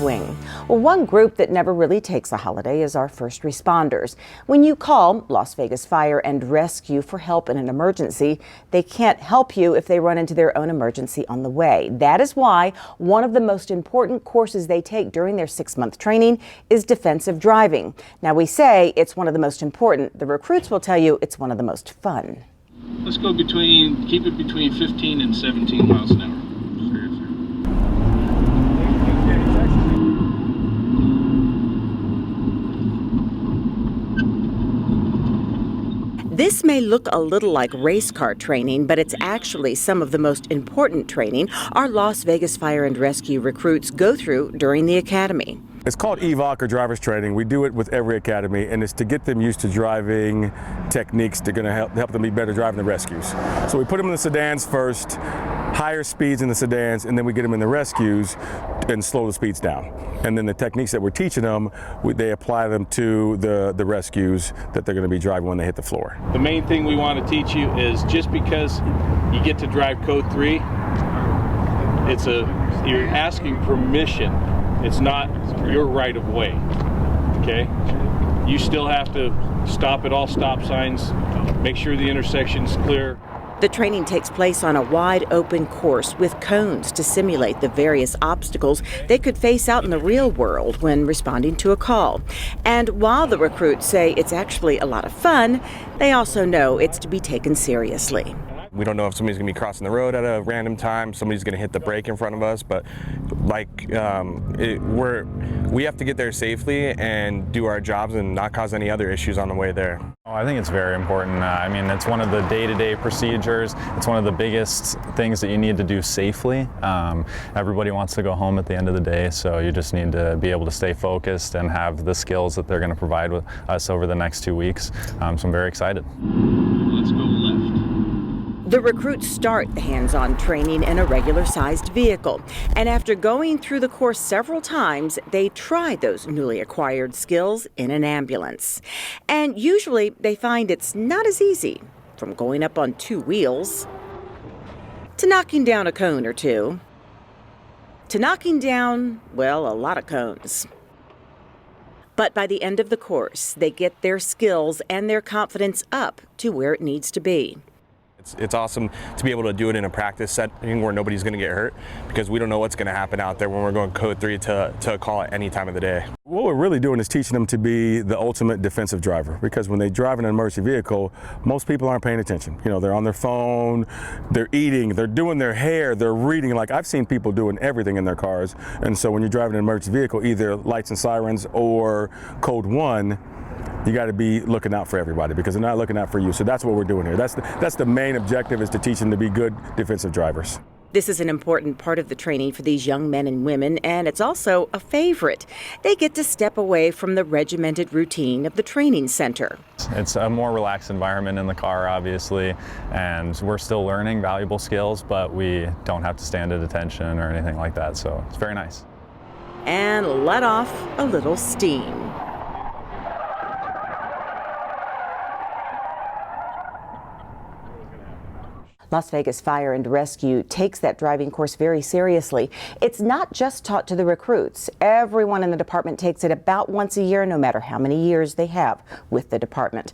swing. Well, one group that never really takes a holiday is our first responders. When you call Las Vegas Fire and Rescue for help in an emergency, they can't help you if they run into their own emergency on the way. That is why one of the most important courses they take during their 6-month training is defensive driving. Now, we say it's one of the most important. The recruits will tell you it's one of the most fun. Let's go keep it between 15 and 17 miles an hour. This may look a little like race car training, but it's actually some of the most important training our Las Vegas Fire and Rescue recruits go through during the academy. It's called EVOC, or driver's training. We do it with every academy, and it's to get them used to driving techniques that are going to help them be better driving the rescues. So we put them in the sedans first, higher speeds in the sedans, and then we get them in the rescues and slow the speeds down. And then the techniques that we're teaching them, they apply them to the rescues that they're going to be driving when they hit the floor. The main thing we want to teach you is just because you get to drive code 3, you're asking permission. It's not your right of way, okay? You still have to stop at all stop signs, make sure the intersection's clear. The training takes place on a wide open course with cones to simulate the various obstacles they could face out in the real world when responding to a call. And while the recruits say it's actually a lot of fun, they also know it's to be taken seriously. We don't know if somebody's going to be crossing the road at a random time, somebody's going to hit the brake in front of us, but we have to get there safely and do our jobs and not cause any other issues on the way there. I think it's very important. I mean, it's one of the day-to-day procedures. It's one of the biggest things that you need to do safely. Everybody wants to go home at the end of the day, so you just need to be able to stay focused and have the skills that they're going to provide with us over the next 2 weeks. So I'm very excited. Let's go left. The recruits start the hands-on training in a regular-sized vehicle, and after going through the course several times, they try those newly acquired skills in an ambulance. And usually they find it's not as easy, from going up on 2 wheels, to knocking down a cone or two, to knocking down, well, a lot of cones. But by the end of the course, they get their skills and their confidence up to where it needs to be. It's awesome to be able to do it in a practice setting where nobody's going to get hurt, because we don't know what's going to happen out there when we're going code 3 to a call at any time of the day. What we're really doing is teaching them to be the ultimate defensive driver, because when they drive in an emergency vehicle, most people aren't paying attention. You know, they're on their phone, they're eating, they're doing their hair, they're reading. Like, I've seen people doing everything in their cars. And so when you're driving an emergency vehicle, either lights and sirens or code 1, you got to be looking out for everybody, because they're not looking out for you. So that's what we're doing here. That's the main objective, is to teach them to be good defensive drivers. This is an important part of the training for these young men and women, and it's also a favorite. They get to step away from the regimented routine of the training center. It's a more relaxed environment in the car, obviously, and we're still learning valuable skills, but we don't have to stand at attention or anything like that, so it's very nice. And let off a little steam. Las Vegas Fire and Rescue takes that driving course very seriously. It's not just taught to the recruits. Everyone in the department takes it about once a year, no matter how many years they have with the department.